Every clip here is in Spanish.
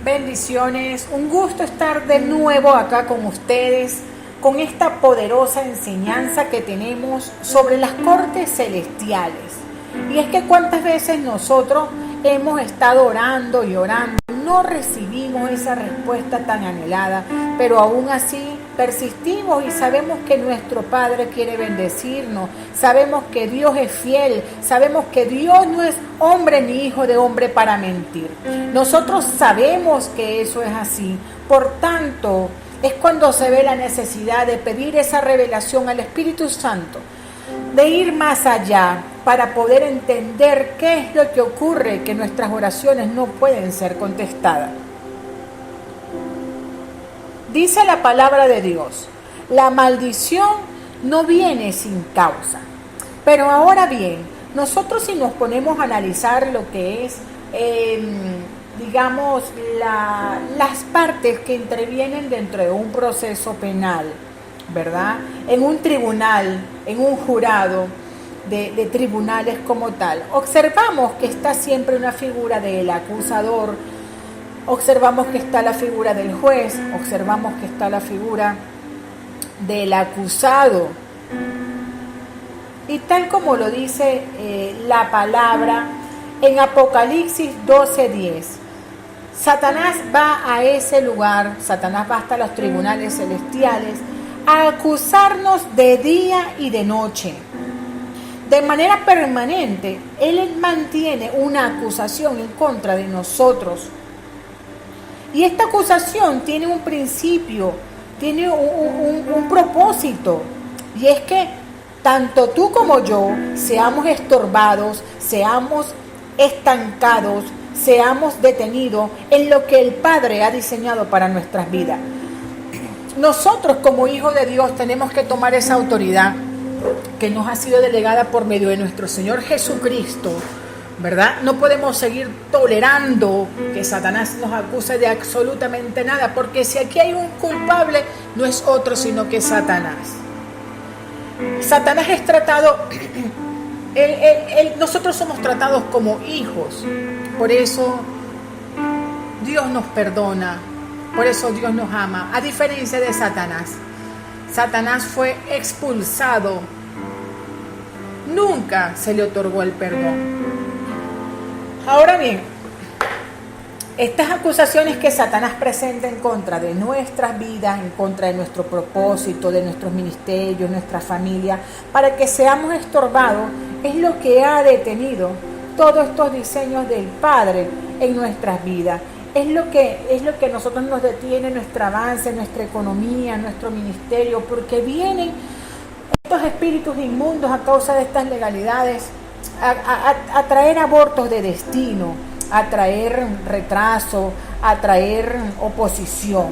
Bendiciones, un gusto estar de nuevo acá con ustedes con esta poderosa enseñanza que tenemos sobre las cortes celestiales. Y es que cuántas veces nosotros hemos estado orando y orando, no recibimos esa respuesta tan anhelada, pero aún así persistimos y sabemos que nuestro Padre quiere bendecirnos, sabemos que Dios es fiel, sabemos que Dios no es hombre ni hijo de hombre para mentir. Nosotros sabemos que eso es así, por tanto, es cuando se ve la necesidad de pedir esa revelación al Espíritu Santo, de ir más allá para poder entender qué es lo que ocurre, que nuestras oraciones no pueden ser contestadas. Dice la palabra de Dios, la maldición no viene sin causa. Pero ahora bien, nosotros si nos ponemos a analizar lo que es, digamos, las partes que intervienen dentro de un proceso penal, ¿verdad? En un tribunal, en un jurado de tribunales como tal, observamos que está siempre una figura del acusador, observamos que está la figura del juez, observamos que está la figura del acusado. Y tal como lo dice la palabra en Apocalipsis 12:10, Satanás va a ese lugar, Satanás va hasta los tribunales celestiales a acusarnos de día y de noche. De manera permanente, Él mantiene una acusación en contra de nosotros. Y esta acusación tiene un principio, tiene un propósito. Y es que tanto tú como yo seamos estorbados, seamos estancados, seamos detenidos en lo que el Padre ha diseñado para nuestras vidas. Nosotros como hijos de Dios tenemos que tomar esa autoridad que nos ha sido delegada por medio de nuestro Señor Jesucristo, ¿verdad? No podemos seguir tolerando que Satanás nos acuse de absolutamente nada, porque si aquí hay un culpable, no es otro sino que Satanás. Satanás es tratado, nosotros somos tratados como hijos, por eso Dios nos perdona, por eso Dios nos ama, a diferencia de Satanás. Satanás fue expulsado, nunca se le otorgó el perdón. Ahora bien, estas acusaciones que Satanás presenta en contra de nuestras vidas, en contra de nuestro propósito, de nuestros ministerios, nuestra familia, para que seamos estorbados, es lo que ha detenido todos estos diseños del Padre en nuestras vidas. Es lo que a nosotros nos detiene nuestro avance, nuestra economía, nuestro ministerio, porque vienen estos espíritus inmundos a causa de estas legalidades a traer abortos de destino, a traer retraso, a traer oposición.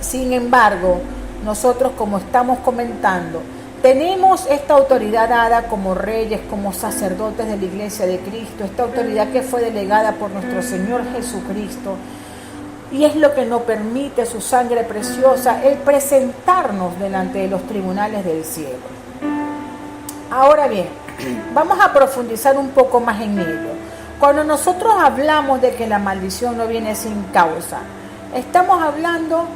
Sin embargo, nosotros, como estamos comentando, tenemos esta autoridad dada como reyes, como sacerdotes de la Iglesia de Cristo, esta autoridad que fue delegada por nuestro Señor Jesucristo, y es lo que nos permite su sangre preciosa, el presentarnos delante de los tribunales del cielo. Ahora bien, vamos a profundizar un poco más en ello. Cuando nosotros hablamos de que la maldición no viene sin causa, estamos hablando,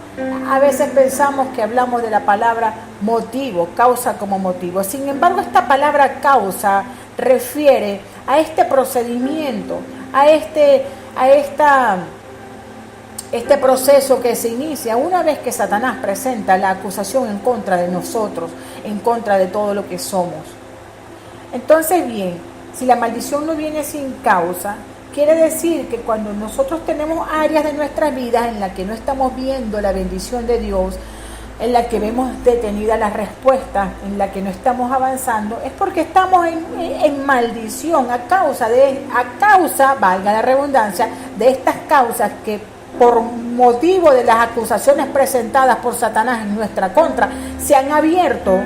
a veces pensamos que hablamos de la palabra motivo, causa como motivo. Sin embargo, esta palabra causa refiere a este procedimiento, a este proceso que se inicia una vez que Satanás presenta la acusación en contra de nosotros, en contra de todo lo que somos. Entonces, bien, si la maldición no viene sin causa, quiere decir que cuando nosotros tenemos áreas de nuestras vidas en las que no estamos viendo la bendición de Dios, en la que vemos detenida la respuesta, en la que no estamos avanzando, es porque estamos en maldición a causa, valga la redundancia, de estas causas que por motivo de las acusaciones presentadas por Satanás en nuestra contra, se han abierto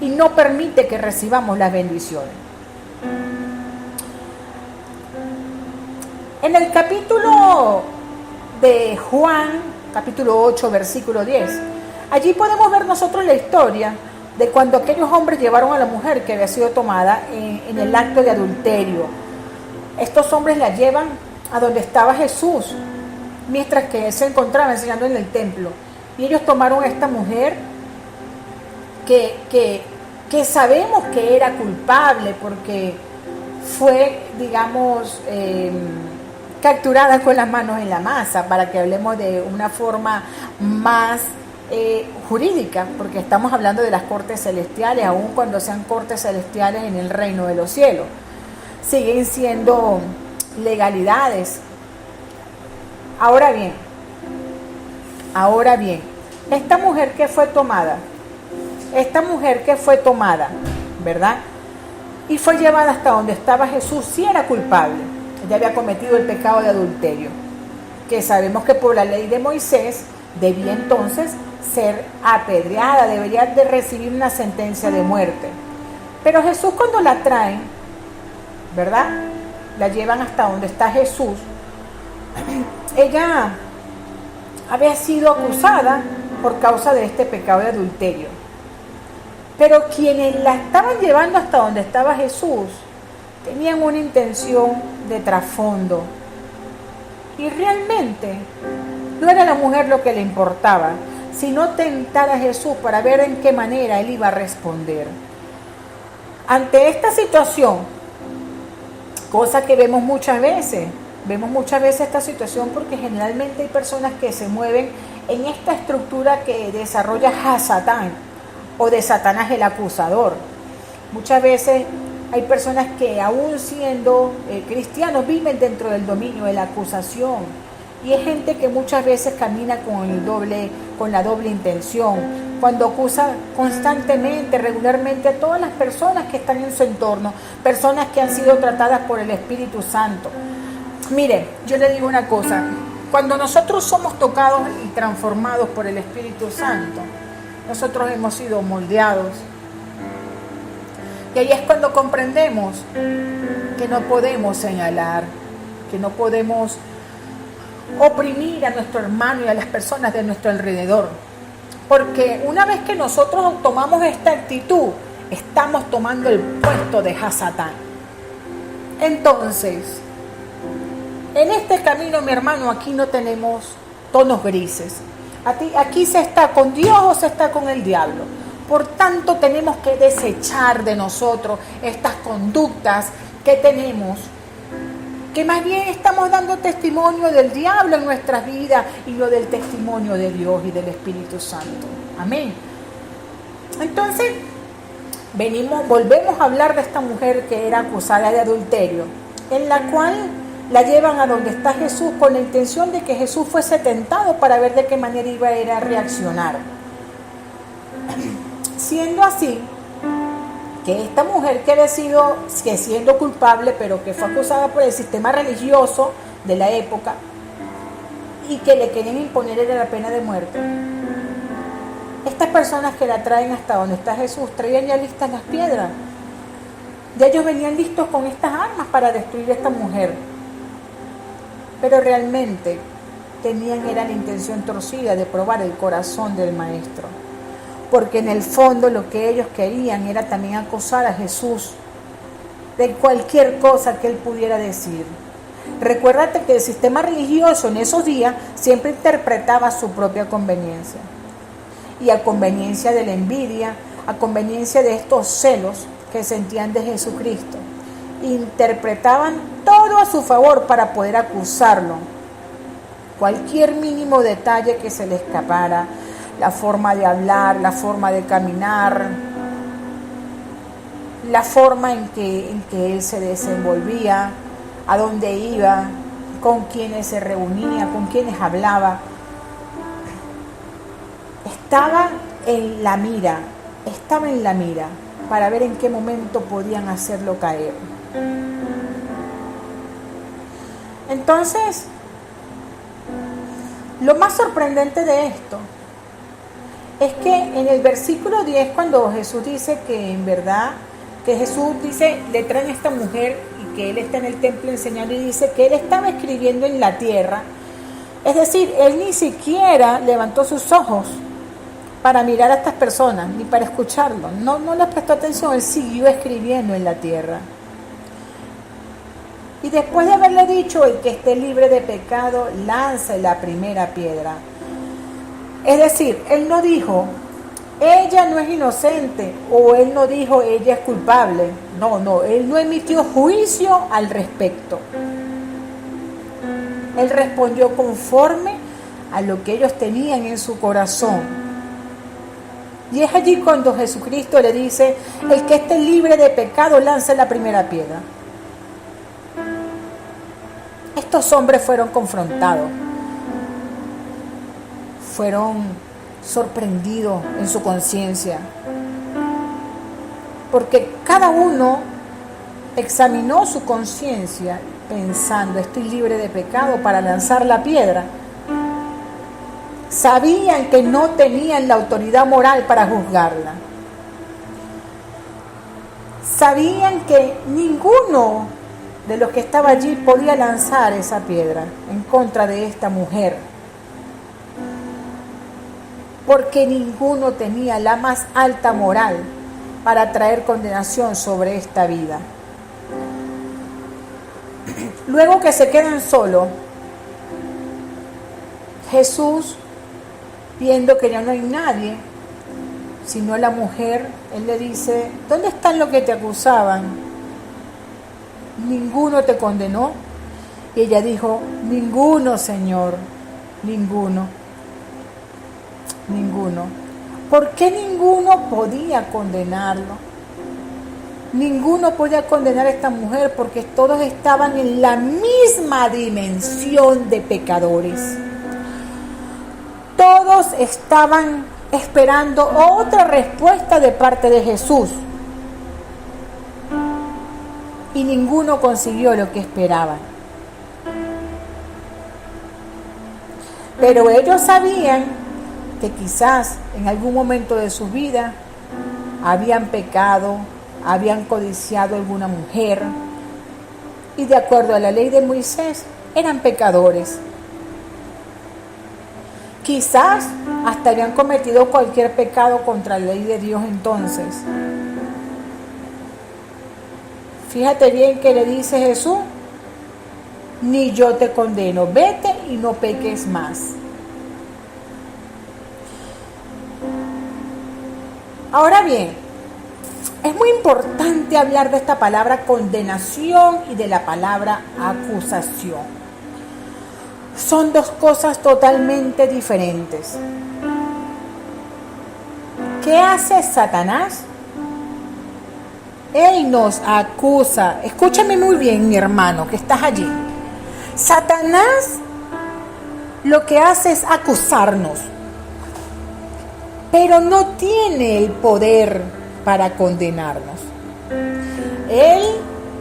y no permite que recibamos las bendiciones. En el capítulo de Juan, capítulo 8, versículo 10, allí podemos ver nosotros la historia de cuando aquellos hombres llevaron a la mujer que había sido tomada en el acto de adulterio. Estos hombres la llevan a donde estaba Jesús, mientras que él se encontraba enseñando en el templo. Y ellos tomaron a esta mujer que sabemos que era culpable porque fue, digamos, capturada con las manos en la masa, para que hablemos de una forma más jurídica, porque estamos hablando de las cortes celestiales, aun cuando sean cortes celestiales en el reino de los cielos. Siguen siendo legalidades. Ahora bien, esta mujer que fue tomada, ¿verdad? Y fue llevada hasta donde estaba Jesús, sí era culpable. Ella había cometido el pecado de adulterio, que sabemos que por la ley de Moisés debía entonces ser apedreada, debería de recibir una sentencia de muerte. Pero Jesús, cuando la traen, ¿verdad?, la llevan hasta donde está Jesús. Ella había sido acusada por causa de este pecado de adulterio. Pero quienes la estaban llevando hasta donde estaba Jesús tenían una intención de trasfondo. Y realmente no era la mujer lo que le importaba, sino tentar a Jesús para ver en qué manera él iba a responder. Ante esta situación, cosa que vemos muchas veces esta situación porque generalmente hay personas que se mueven en esta estructura que desarrolla Hasatán, o de Satanás el acusador. Muchas veces hay personas que aún siendo cristianos viven dentro del dominio de la acusación, y es gente que muchas veces camina con la doble intención, cuando acusa constantemente, regularmente a todas las personas que están en su entorno, personas que han sido tratadas por el Espíritu Santo. Mire, yo le digo una cosa, cuando nosotros somos tocados y transformados por el Espíritu Santo, nosotros hemos sido moldeados. Y ahí es cuando comprendemos que no podemos señalar, que no podemos oprimir a nuestro hermano y a las personas de nuestro alrededor. Porque una vez que nosotros tomamos esta actitud, estamos tomando el puesto de Hasatán. Entonces, en este camino, mi hermano, aquí no tenemos tonos grises. Aquí se está con Dios o se está con el diablo. Por tanto, tenemos que desechar de nosotros estas conductas que tenemos, que más bien estamos dando testimonio del diablo en nuestras vidas y no del testimonio de Dios y del Espíritu Santo. Amén. Entonces, volvemos a hablar de esta mujer que era acusada de adulterio, en la cual la llevan a donde está Jesús con la intención de que Jesús fuese tentado para ver de qué manera iba a ir a reaccionar. Siendo así, que esta mujer que siendo culpable, pero que fue acusada por el sistema religioso de la época y que le querían imponer la pena de muerte, estas personas que la traen hasta donde está Jesús traían ya listas las piedras. Ya ellos venían listos con estas armas para destruir a esta mujer. Pero realmente era la intención torcida de probar el corazón del maestro. Porque en el fondo lo que ellos querían era también acusar a Jesús de cualquier cosa que él pudiera decir. Recuérdate que el sistema religioso en esos días siempre interpretaba su propia conveniencia. Y a conveniencia de la envidia, a conveniencia de estos celos que sentían de Jesucristo, interpretaban todo a su favor para poder acusarlo. Cualquier mínimo detalle que se le escapara, la forma de hablar, la forma de caminar, la forma en que él se desenvolvía, a dónde iba, con quienes se reunía, con quienes hablaba, estaba en la mira para ver en qué momento podían hacerlo caer. Entonces, lo más sorprendente de esto es que en el versículo 10, cuando Jesús dice que en verdad, que Jesús dice, le traen a esta mujer y que él está en el templo enseñando, y dice que él estaba escribiendo en la tierra. Es decir, él ni siquiera levantó sus ojos para mirar a estas personas, ni para escucharlo. No les prestó atención, él siguió escribiendo en la tierra. Y después de haberle dicho, el que esté libre de pecado, lance la primera piedra. Es decir, él no dijo, ella no es inocente, o él no dijo, ella es culpable. No, él no emitió juicio al respecto. Él respondió conforme a lo que ellos tenían en su corazón. Y es allí cuando Jesucristo le dice, el que esté libre de pecado, lance la primera piedra. Estos hombres fueron confrontados, fueron sorprendidos en su conciencia, porque cada uno examinó su conciencia pensando, estoy libre de pecado para lanzar la piedra. Sabían que no tenían la autoridad moral para juzgarla. Sabían que ninguno de los que estaba allí podía lanzar esa piedra en contra de esta mujer, porque ninguno tenía la más alta moral para traer condenación sobre esta vida. Luego que se quedan solos, Jesús, viendo que ya no hay nadie, sino la mujer, él le dice, ¿dónde están los que te acusaban? ¿Ninguno te condenó? Y ella dijo, ninguno, Señor, ninguno. ¿Por qué ninguno podía condenarlo? Ninguno podía condenar a esta mujer porque todos estaban en la misma dimensión de pecadores. Todos estaban esperando otra respuesta de parte de Jesús. Y ninguno consiguió lo que esperaban. Pero ellos sabían que quizás en algún momento de su vida habían pecado, habían codiciado a alguna mujer, y de acuerdo a la ley de Moisés eran pecadores. Quizás hasta habían cometido cualquier pecado contra la ley de Dios entonces. Fíjate bien que le dice Jesús, ni yo te condeno, vete y no peques más. Ahora bien, es muy importante hablar de esta palabra condenación y de la palabra acusación. Son dos cosas totalmente diferentes. ¿Qué hace Satanás? Él nos acusa. Escúchame muy bien, mi hermano, que estás allí. Satanás lo que hace es acusarnos, pero no tiene el poder para condenarnos. Él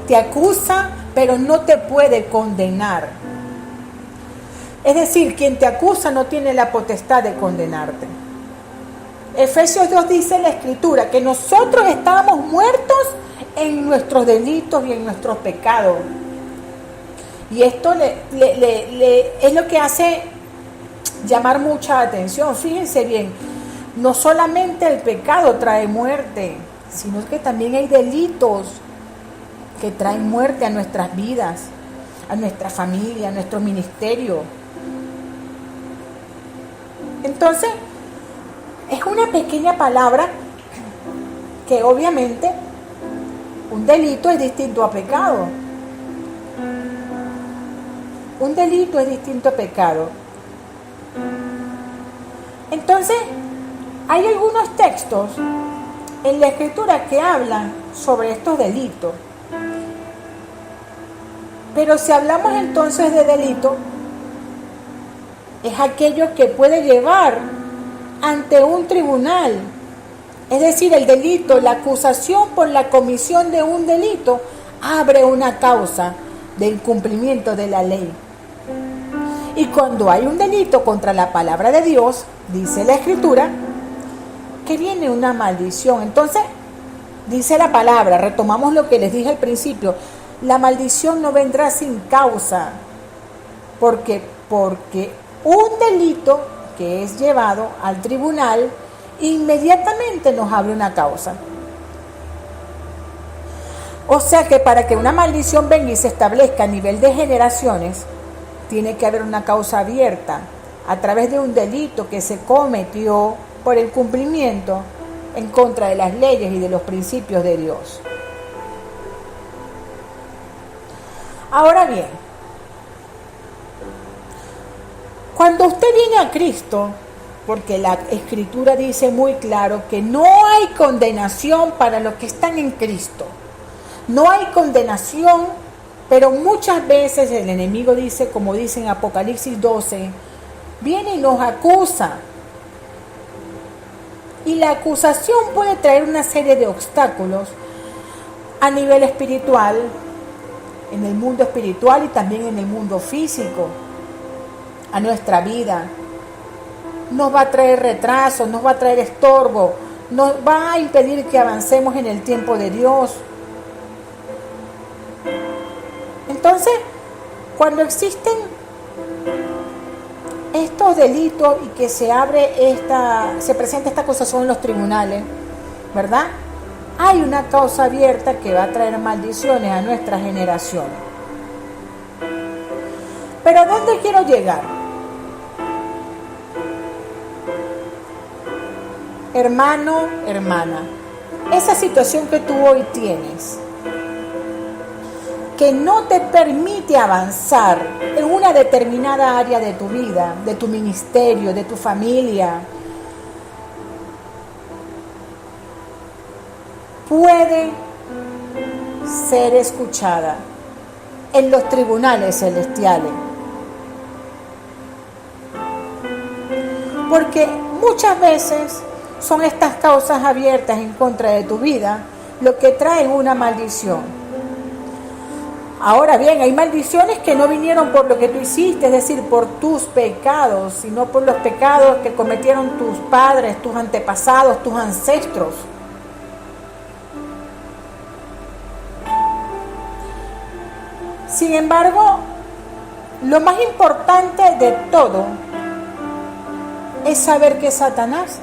te acusa, pero no te puede condenar. Es decir, quien te acusa no tiene la potestad de condenarte. Efesios 2 dice la Escritura que nosotros estábamos muertos en nuestros delitos y en nuestros pecados. Y esto es lo que hace llamar mucha atención. Fíjense bien, no solamente el pecado trae muerte, sino que también hay delitos que traen muerte a nuestras vidas, a nuestra familia, a nuestro ministerio. Entonces, es una pequeña palabra que obviamente un delito es distinto a pecado. Un delito es distinto a pecado. Entonces, hay algunos textos en la Escritura que hablan sobre estos delitos. Pero si hablamos entonces de delito, es aquello que puede llevar ante un tribunal. Es decir, el delito, la acusación por la comisión de un delito, abre una causa de incumplimiento de la ley. Y cuando hay un delito contra la palabra de Dios, dice la Escritura, que viene una maldición. Entonces, dice la palabra, retomamos lo que les dije al principio, la maldición no vendrá sin causa, porque un delito que es llevado al tribunal inmediatamente nos abre una causa. O sea que para que una maldición venga y se establezca a nivel de generaciones, tiene que haber una causa abierta a través de un delito que se cometió por el cumplimiento en contra de las leyes y de los principios de Dios. Ahora bien, cuando usted viene a Cristo, porque la Escritura dice muy claro que no hay condenación para los que están en Cristo. No hay condenación, pero muchas veces el enemigo dice, como dice en Apocalipsis 12, viene y nos acusa. Y la acusación puede traer una serie de obstáculos a nivel espiritual, en el mundo espiritual y también en el mundo físico, a nuestra vida. Nos va a traer retraso, nos va a traer estorbo, nos va a impedir que avancemos en el tiempo de Dios. Entonces, cuando existen estos delitos y que se presenta esta acusación en los tribunales, ¿verdad? Hay una causa abierta que va a traer maldiciones a nuestra generación. Pero ¿a dónde quiero llegar? Hermano, hermana, esa situación que tú hoy tienes, que no te permite avanzar en una determinada área de tu vida, de tu ministerio, de tu familia, puede ser escuchada en los tribunales celestiales. Porque muchas veces son estas causas abiertas en contra de tu vida lo que traen una maldición. Ahora bien, hay maldiciones que no vinieron por lo que tú hiciste, es decir, por tus pecados, sino por los pecados que cometieron tus padres, tus antepasados, tus ancestros. Sin embargo, lo más importante de todo es saber que Satanás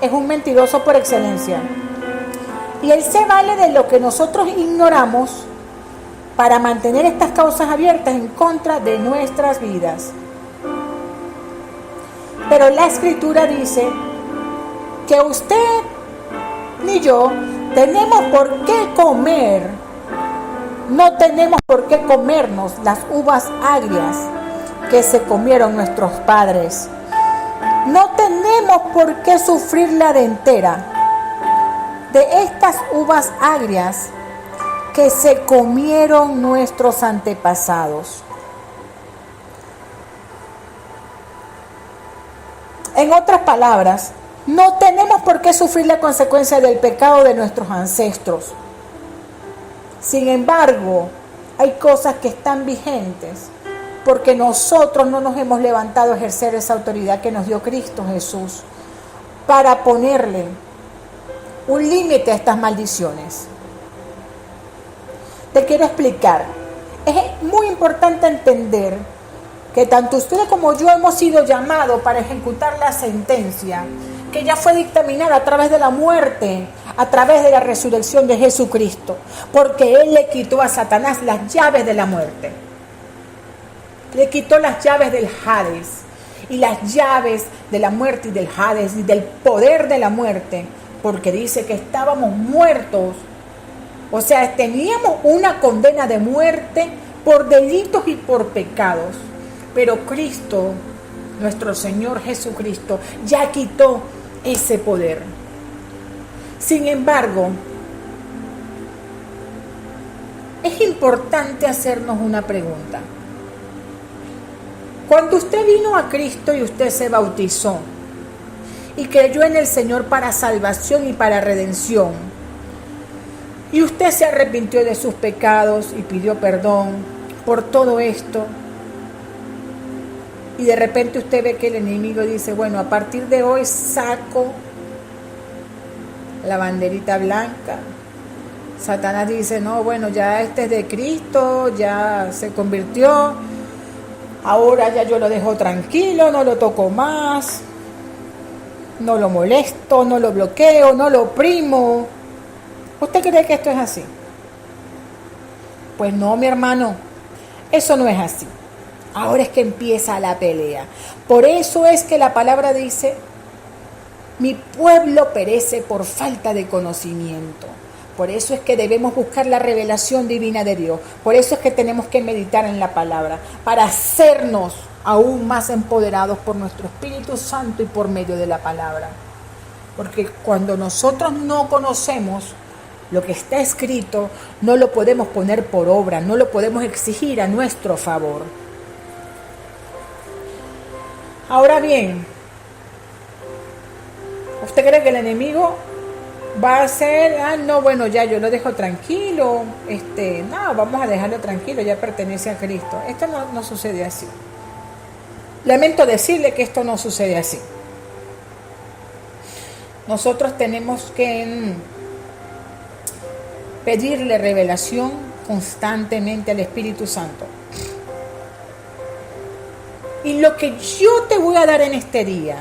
es un mentiroso por excelencia. Y él se vale de lo que nosotros ignoramos para mantener estas causas abiertas en contra de nuestras vidas. Pero la Escritura dice que usted ni yo tenemos por qué comer, no tenemos por qué comernos las uvas agrias que se comieron nuestros padres. No tenemos por qué sufrir la dentera de estas uvas agrias que se comieron nuestros antepasados. En otras palabras, no tenemos por qué sufrir la consecuencia del pecado de nuestros ancestros. Sin embargo, hay cosas que están vigentes porque nosotros no nos hemos levantado a ejercer esa autoridad que nos dio Cristo Jesús para ponerle un límite a estas maldiciones. Te quiero explicar. Es muy importante entender que tanto ustedes como yo hemos sido llamados para ejecutar la sentencia que ya fue dictaminada a través de la muerte, a través de la resurrección de Jesucristo, porque Él le quitó a Satanás las llaves de la muerte. Le quitó las llaves del Hades y las llaves de la muerte y del Hades y del poder de la muerte, porque dice que estábamos muertos. O sea, teníamos una condena de muerte por delitos y por pecados. Pero Cristo, nuestro Señor Jesucristo, ya quitó ese poder. Sin embargo, es importante hacernos una pregunta. Cuando usted vino a Cristo y usted se bautizó y creyó en el Señor para salvación y para redención, y usted se arrepintió de sus pecados y pidió perdón por todo esto, y de repente usted ve que el enemigo dice, bueno, a partir de hoy saco la banderita blanca. Satanás dice, no, bueno, ya este es de Cristo, ya se convirtió, ahora ya yo lo dejo tranquilo, no lo toco más, no lo molesto, no lo bloqueo, no lo oprimo. ¿Usted cree que esto es así? Pues no, mi hermano, eso no es así. Ahora es que empieza la pelea. Por eso es que la palabra dice, mi pueblo perece por falta de conocimiento. Por eso es que debemos buscar la revelación divina de Dios. Por eso es que tenemos que meditar en la palabra, para hacernos aún más empoderados por nuestro Espíritu Santo y por medio de la palabra. Porque cuando nosotros no conocemos lo que está escrito, no lo podemos poner por obra, no lo podemos exigir a nuestro favor. Ahora bien, ¿usted cree que el enemigo va a ser, no, bueno, ya yo lo dejo tranquilo, no, vamos a dejarlo tranquilo, ya pertenece a Cristo? Esto no sucede así. Lamento decirle que esto no sucede así. Nosotros tenemos que pedirle revelación constantemente al Espíritu Santo. Y lo que yo te voy a dar en este día,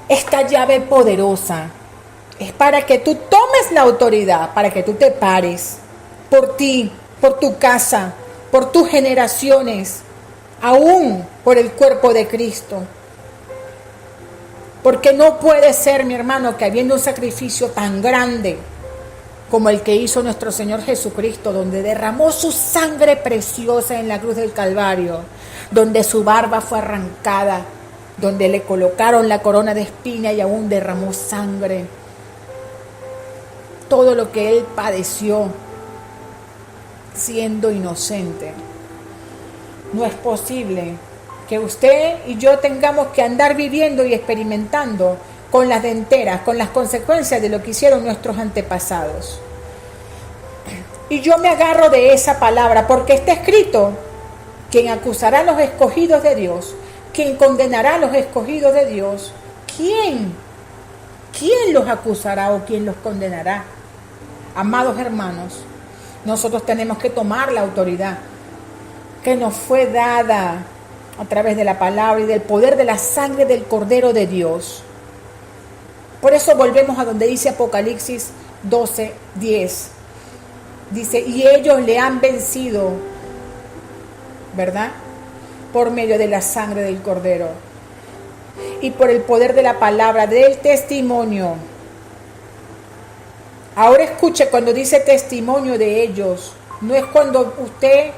esta llave poderosa, es para que tú tomes la autoridad, para que tú te pares por ti, por tu casa, por tus generaciones, aún por el cuerpo de Cristo. Porque no puede ser, mi hermano, que habiendo un sacrificio tan grande como el que hizo nuestro Señor Jesucristo, donde derramó su sangre preciosa en la cruz del Calvario, donde su barba fue arrancada, donde le colocaron la corona de espina y aún derramó sangre, todo lo que Él padeció siendo inocente. No es posible que usted y yo tengamos que andar viviendo y experimentando con las denteras, con las consecuencias de lo que hicieron nuestros antepasados. Y yo me agarro de esa palabra porque está escrito: quien acusará a los escogidos de Dios, quien condenará a los escogidos de Dios, ¿quién los acusará o quién los condenará? Amados hermanos, nosotros tenemos que tomar la autoridad que nos fue dada a través de la palabra y del poder de la sangre del Cordero de Dios. Por eso volvemos a donde dice Apocalipsis 12:10. Dice, y ellos le han vencido, ¿verdad? Por medio de la sangre del Cordero y por el poder de la palabra, del testimonio. Ahora escuche, cuando dice testimonio de ellos, no es cuando usted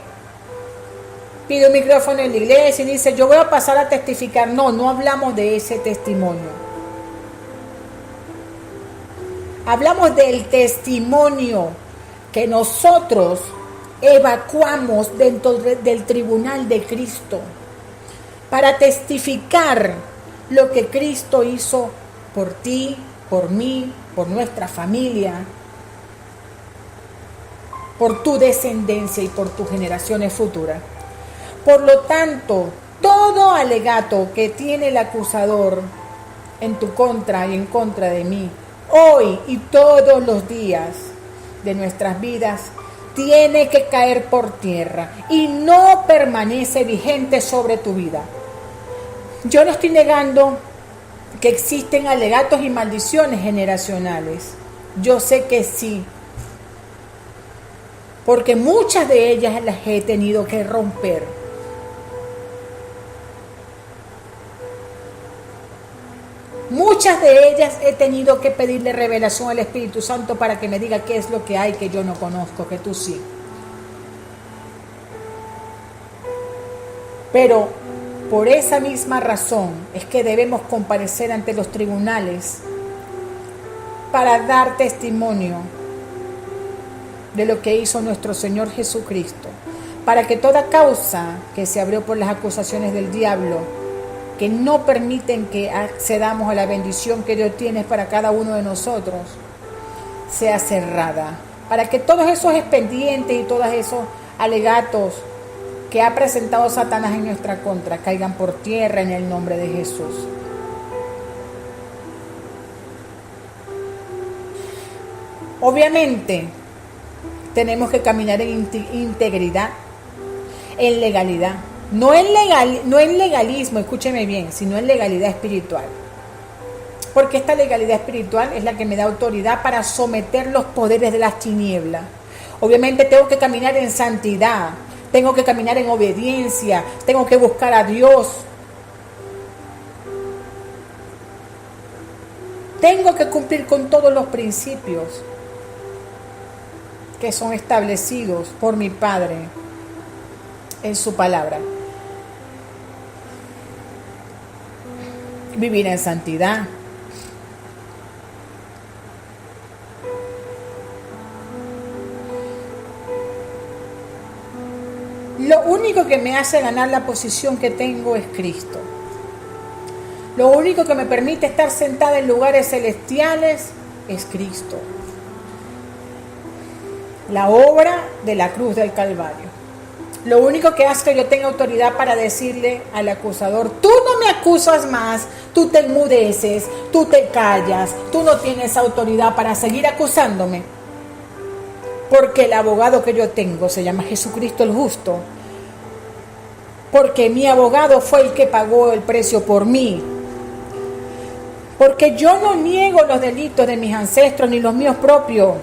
pide un micrófono en la iglesia y dice, yo voy a pasar a testificar. No hablamos de ese testimonio. Hablamos del testimonio que nosotros evacuamos dentro del tribunal de Cristo para testificar lo que Cristo hizo por ti, por mí, por nuestra familia, por tu descendencia y por tus generaciones futuras. Por lo tanto, todo alegato que tiene el acusador en tu contra y en contra de mí, hoy y todos los días de nuestras vidas, tiene que caer por tierra y no permanece vigente sobre tu vida. Yo no estoy negando que existen alegatos y maldiciones generacionales. Yo sé que sí, porque muchas de ellas las he tenido que romper. Muchas de ellas he tenido que pedirle revelación al Espíritu Santo para que me diga qué es lo que hay que yo no conozco, que tú sí. Pero por esa misma razón es que debemos comparecer ante los tribunales para dar testimonio de lo que hizo nuestro Señor Jesucristo, para que toda causa que se abrió por las acusaciones del diablo, que no permiten que accedamos a la bendición que Dios tiene para cada uno de nosotros, sea cerrada. Para que todos esos expedientes y todos esos alegatos que ha presentado Satanás en nuestra contra caigan por tierra en el nombre de Jesús. Obviamente, tenemos que caminar en integridad, en legalidad. No en legalismo, escúcheme bien, sino en legalidad espiritual. Porque esta legalidad espiritual es la que me da autoridad para someter los poderes de las tinieblas. Obviamente tengo que caminar en santidad, tengo que caminar en obediencia, tengo que buscar a Dios. Tengo que cumplir con todos los principios que son establecidos por mi Padre en su palabra. Vivir en santidad. Lo único que me hace ganar la posición que tengo es Cristo. Lo único que me permite estar sentada en lugares celestiales es Cristo. La obra de la cruz del Calvario. Lo único que hace que yo tenga autoridad para decirle al acusador: tú no me acusas más, tú te enmudeces, tú te callas, tú no tienes autoridad para seguir acusándome. Porque el abogado que yo tengo se llama Jesucristo el justo. Porque mi abogado fue el que pagó el precio por mí. Porque yo no niego los delitos de mis ancestros ni los míos propios.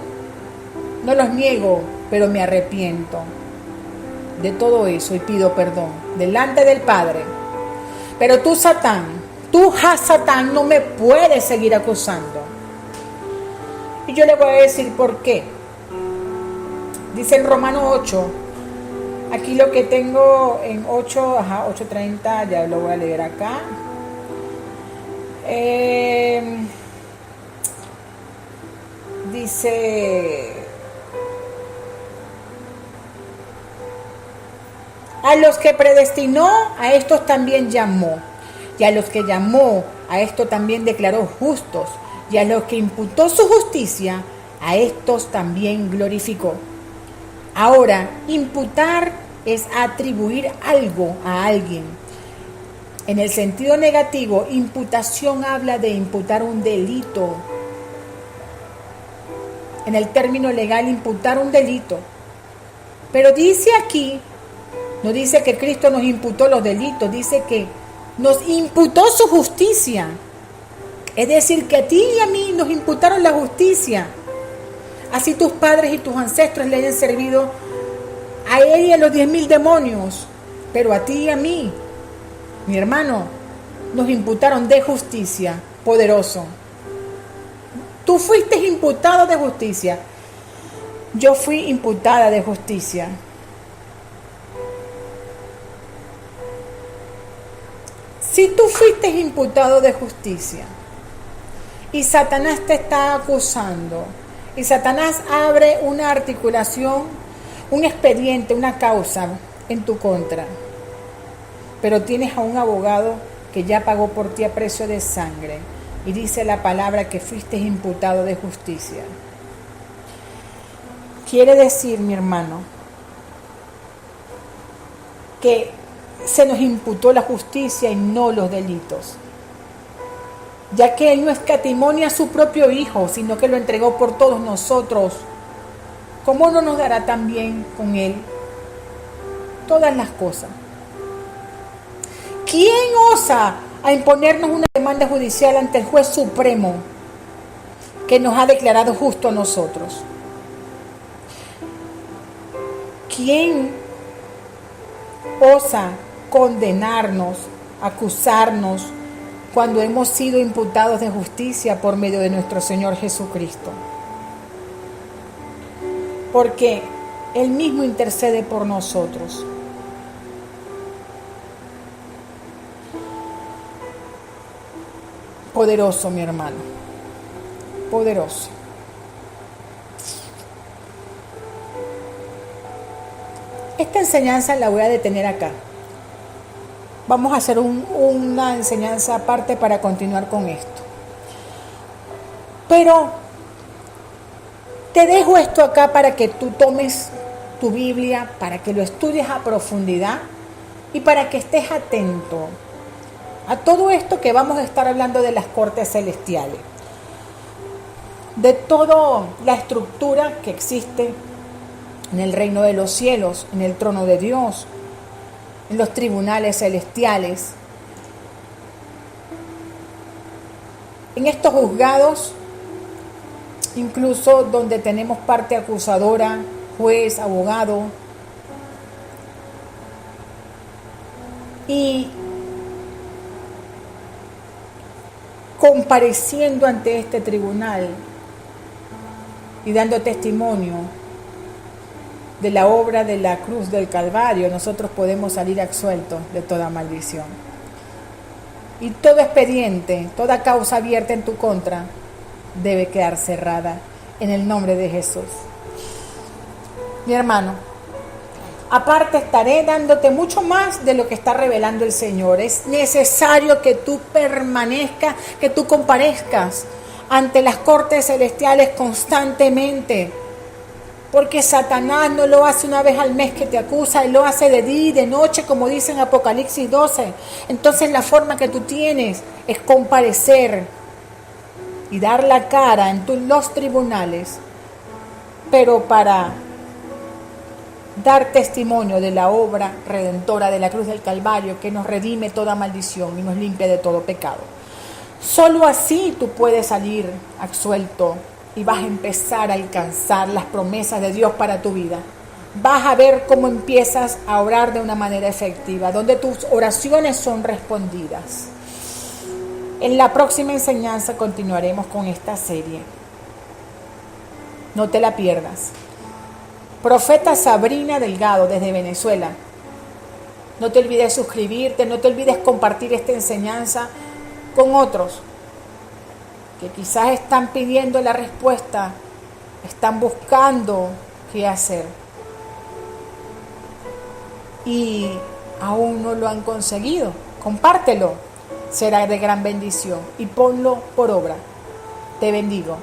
No los niego, pero me arrepiento de todo eso y pido perdón delante del Padre. Pero tú, Satán, Satán, no me puedes seguir acusando. Y yo le voy a decir por qué. Dice en Romanos 8, aquí lo que tengo en 8:30, ya lo voy a leer acá. Dice: a los que predestinó, a estos también llamó. Y a los que llamó, a estos también declaró justos. Y a los que imputó su justicia, a estos también glorificó. Ahora, imputar es atribuir algo a alguien. En el sentido negativo, imputación habla de imputar un delito. En el término legal, imputar un delito. Pero dice aquí, no dice que Cristo nos imputó los delitos, dice que nos imputó su justicia. Es decir, que a ti y a mí nos imputaron la justicia. Así tus padres y tus ancestros le hayan servido a él y a los 10,000 demonios. Pero a ti y a mí, mi hermano, nos imputaron de justicia. Poderoso. Tú fuiste imputado de justicia. Yo fui imputada de justicia. Si tú fuiste imputado de justicia y Satanás te está acusando, y Satanás abre una articulación, un expediente, una causa en tu contra, pero tienes a un abogado que ya pagó por ti a precio de sangre, y dice la palabra que fuiste imputado de justicia. Quiere decir, mi hermano, que se nos imputó la justicia y no los delitos, ya que Él no escatimó ni a su propio Hijo, sino que lo entregó por todos nosotros. ¿Cómo no nos dará también con Él todas las cosas? ¿Quién osa a imponernos una demanda judicial ante el juez supremo que nos ha declarado justo a nosotros? ¿Quién osa condenarnos, acusarnos, cuando hemos sido imputados de justicia por medio de nuestro Señor Jesucristo? Porque Él mismo intercede por nosotros. Poderoso, mi hermano. Poderoso. Esta enseñanza la voy a detener acá. Vamos a hacer una enseñanza aparte para continuar con esto. Pero te dejo esto acá para que tú tomes tu Biblia, para que lo estudies a profundidad y para que estés atento a todo esto que vamos a estar hablando de las cortes celestiales, de toda la estructura que existe en el reino de los cielos, en el trono de Dios, en los tribunales celestiales, en estos juzgados, incluso donde tenemos parte acusadora juez, abogado, y compareciendo ante este tribunal y dando testimonio de la obra de la cruz del Calvario, nosotros podemos salir absueltos de toda maldición. Y todo expediente, toda causa abierta en tu contra debe quedar cerrada en el nombre de Jesús. Mi hermano, aparte estaré dándote mucho más de lo que está revelando el Señor. Es necesario que tú permanezcas, que tú comparezcas ante las cortes celestiales constantemente. Porque Satanás no lo hace una vez al mes que te acusa, él lo hace de día y de noche, como dice en Apocalipsis 12. Entonces la forma que tú tienes es comparecer y dar la cara en los tribunales, pero para dar testimonio de la obra redentora de la cruz del Calvario, que nos redime toda maldición y nos limpia de todo pecado. Solo así tú puedes salir absuelto y vas a empezar a alcanzar las promesas de Dios para tu vida. Vas a ver cómo empiezas a orar de una manera efectiva, donde tus oraciones son respondidas. En la próxima enseñanza continuaremos con esta serie. No te la pierdas. Profeta Sabrina Delgado desde Venezuela. No te olvides suscribirte, no te olvides compartir esta enseñanza con otros que quizás están pidiendo la respuesta, están buscando qué hacer y aún no lo han conseguido. Compártelo, será de gran bendición y ponlo por obra. Te bendigo.